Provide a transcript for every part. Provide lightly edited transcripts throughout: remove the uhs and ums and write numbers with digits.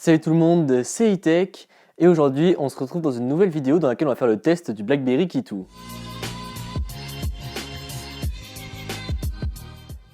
Salut tout le monde, c'est E-Tech et aujourd'hui on se retrouve dans une nouvelle vidéo dans laquelle on va faire le test du BlackBerry Key2.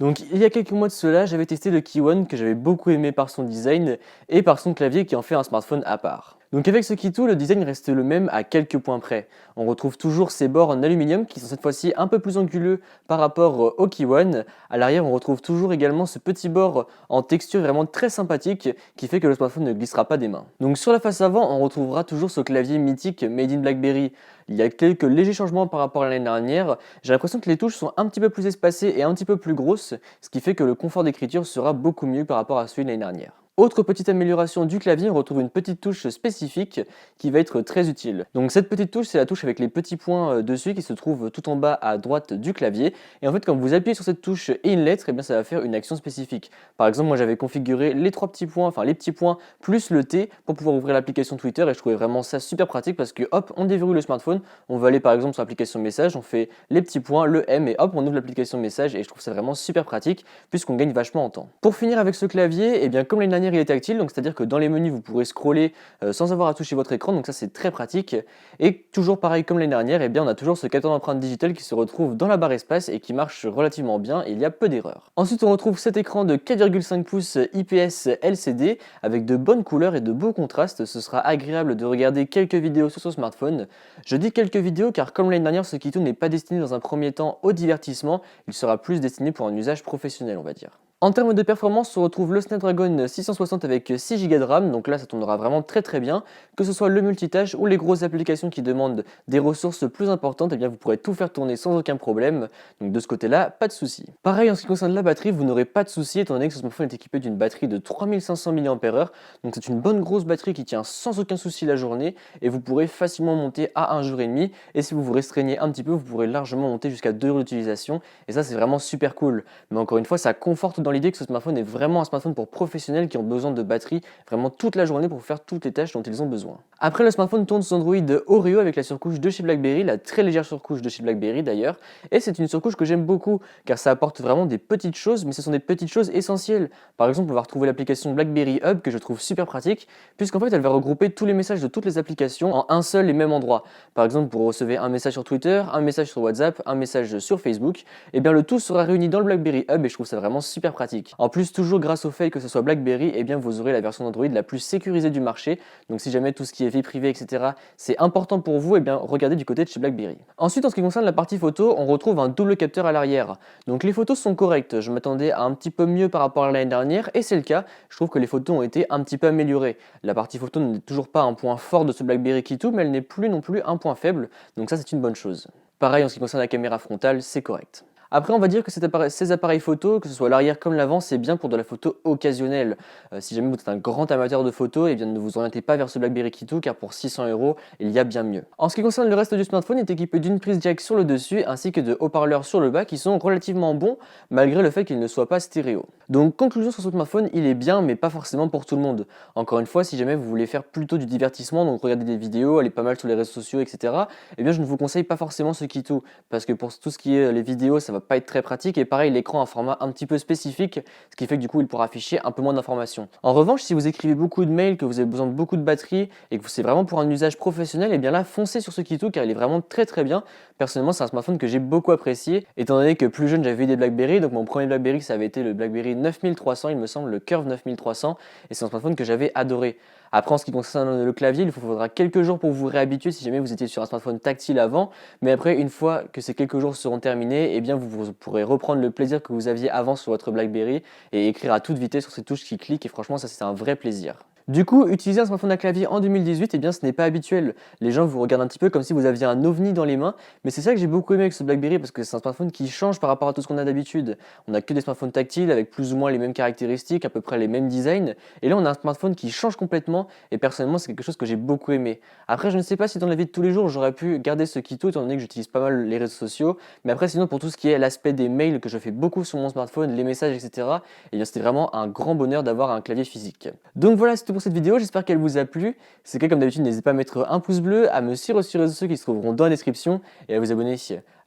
Donc il y a quelques mois de cela, j'avais testé le Key One que j'avais beaucoup aimé par son design et par son clavier qui en fait un smartphone à part. Donc avec ce Key2, le design reste le même à quelques points près. On retrouve toujours ces bords en aluminium qui sont cette fois-ci un peu plus anguleux par rapport au Key One. À l'arrière, on retrouve toujours également ce petit bord en texture vraiment très sympathique qui fait que le smartphone ne glissera pas des mains. Donc sur la face avant, on retrouvera toujours ce clavier mythique Made in BlackBerry. Il y a quelques légers changements par rapport à l'année dernière. J'ai l'impression que les touches sont un petit peu plus espacées et un petit peu plus grosses, ce qui fait que le confort d'écriture sera beaucoup mieux par rapport à celui de l'année dernière. Autre petite amélioration du clavier, on retrouve une petite touche spécifique qui va être très utile. Donc cette petite touche, c'est la touche avec les petits points dessus qui se trouve tout en bas à droite du clavier. Et en fait, quand vous appuyez sur cette touche et une lettre, et bien ça va faire une action spécifique. Par exemple, moi j'avais configuré les trois petits points, enfin les petits points plus le T pour pouvoir ouvrir l'application Twitter et je trouvais vraiment ça super pratique parce que hop, on déverrouille le smartphone, on va aller par exemple sur l'application message, on fait les petits points, le M et hop, on ouvre l'application message et je trouve ça vraiment super pratique puisqu'on gagne vachement en temps. Pour finir avec ce clavier, et bien comme l'année dernière il est tactile, donc c'est-à-dire que dans les menus vous pourrez scroller sans avoir à toucher votre écran, donc ça c'est très pratique. Et toujours pareil comme l'année dernière, et bien on a toujours ce capteur d'empreinte digitale qui se retrouve dans la barre espace et qui marche relativement bien et il y a peu d'erreurs. Ensuite on retrouve cet écran de 4,5 pouces IPS LCD avec de bonnes couleurs et de beaux contrastes. Ce sera agréable de regarder quelques vidéos sur son smartphone. Je dis quelques vidéos car comme l'année dernière, ce Key2 n'est pas destiné dans un premier temps au divertissement, il sera plus destiné pour un usage professionnel on va dire. En termes de performance, on retrouve le Snapdragon 660 avec 6 Go de RAM, donc là ça tournera vraiment très bien. Que ce soit le multitâche ou les grosses applications qui demandent des ressources plus importantes, et bien vous pourrez tout faire tourner sans aucun problème, donc de ce côté-là, pas de souci. Pareil en ce qui concerne la batterie, vous n'aurez pas de souci étant donné que ce smartphone est équipé d'une batterie de 3500 mAh, donc c'est une bonne grosse batterie qui tient sans aucun souci la journée, et vous pourrez facilement monter à 1 jour et demi, et si vous vous restreignez un petit peu, vous pourrez largement monter jusqu'à 2 heures d'utilisation, et ça c'est vraiment super cool. Mais encore une fois, ça conforte dans l'idée que ce smartphone est vraiment un smartphone pour professionnels qui ont besoin de batterie vraiment toute la journée pour faire toutes les tâches dont ils ont besoin. Après, le smartphone tourne sur Android Oreo avec la surcouche de chez BlackBerry, la très légère surcouche de chez BlackBerry d'ailleurs, et c'est une surcouche que j'aime beaucoup car ça apporte vraiment des petites choses, mais ce sont des petites choses essentielles. Par exemple, on va retrouver l'application BlackBerry Hub que je trouve super pratique, puisqu'en fait elle va regrouper tous les messages de toutes les applications en un seul et même endroit. Par exemple, pour recevoir un message sur Twitter, un message sur WhatsApp, un message sur Facebook, et bien le tout sera réuni dans le BlackBerry Hub et je trouve ça vraiment super pratique. En plus, toujours grâce au fait que ce soit BlackBerry, et bien vous aurez la version d'Android la plus sécurisée du marché. Donc si jamais tout ce qui est vie privée, etc., c'est important pour vous, et bien regardez du côté de chez BlackBerry. Ensuite, en ce qui concerne la partie photo, on retrouve un double capteur à l'arrière. Donc les photos sont correctes. Je m'attendais à un petit peu mieux par rapport à l'année dernière, et c'est le cas. Je trouve que les photos ont été un petit peu améliorées. La partie photo n'est toujours pas un point fort de ce BlackBerry Key2, mais elle n'est plus non plus un point faible. Donc ça, c'est une bonne chose. Pareil en ce qui concerne la caméra frontale, c'est correct. Après, on va dire que ces appareils photo, que ce soit l'arrière comme l'avant, c'est bien pour de la photo occasionnelle. Si jamais vous êtes un grand amateur de photos, eh bien ne vous orientez pas vers ce BlackBerry Key2 car pour 600 €, il y a bien mieux. En ce qui concerne le reste du smartphone, il est équipé d'une prise jack sur le dessus ainsi que de haut-parleurs sur le bas qui sont relativement bons malgré le fait qu'ils ne soient pas stéréo. Donc conclusion sur ce smartphone, il est bien mais pas forcément pour tout le monde. Encore une fois, si jamais vous voulez faire plutôt du divertissement, donc regarder des vidéos, aller pas mal sur les réseaux sociaux, etc., eh bien je ne vous conseille pas forcément ce Key2 parce que pour tout ce qui est les vidéos, ça va pas être très pratique et pareil l'écran a un format un petit peu spécifique, ce qui fait que du coup il pourra afficher un peu moins d'informations. En revanche, si vous écrivez beaucoup de mails, que vous avez besoin de beaucoup de batterie et que c'est vraiment pour un usage professionnel, et bien là foncez sur ce Key2 car il est vraiment très bien. Personnellement, c'est un smartphone que j'ai beaucoup apprécié étant donné que plus jeune j'avais eu des BlackBerry, donc mon premier BlackBerry ça avait été le BlackBerry 9300, il me semble, le Curve 9300, et c'est un smartphone que j'avais adoré. Après, en ce qui concerne le clavier, il vous faudra quelques jours pour vous réhabituer si jamais vous étiez sur un smartphone tactile avant. Mais après, une fois que ces quelques jours seront terminés, eh bien vous pourrez reprendre le plaisir que vous aviez avant sur votre BlackBerry et écrire à toute vitesse sur ces touches qui cliquent. Et franchement, ça c'est un vrai plaisir. Du coup, utiliser un smartphone à clavier en 2018, eh bien, ce n'est pas habituel. Les gens vous regardent un petit peu comme si vous aviez un ovni dans les mains, mais c'est ça que j'ai beaucoup aimé avec ce BlackBerry parce que c'est un smartphone qui change par rapport à tout ce qu'on a d'habitude. On n'a que des smartphones tactiles avec plus ou moins les mêmes caractéristiques, à peu près les mêmes designs, et là on a un smartphone qui change complètement, et personnellement c'est quelque chose que j'ai beaucoup aimé. Après, je ne sais pas si dans la vie de tous les jours j'aurais pu garder ce Key2 étant donné que j'utilise pas mal les réseaux sociaux, mais après sinon pour tout ce qui est l'aspect des mails que je fais beaucoup sur mon smartphone, les messages, etc., eh bien c'était vraiment un grand bonheur d'avoir un clavier physique. Donc voilà, c'est tout pour cette vidéo, j'espère qu'elle vous a plu. Si c'est le cas, comme d'habitude, n'hésitez pas à mettre un pouce bleu, à me suivre sur les réseaux sociaux qui se trouveront dans la description et à vous abonner.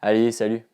Allez, salut!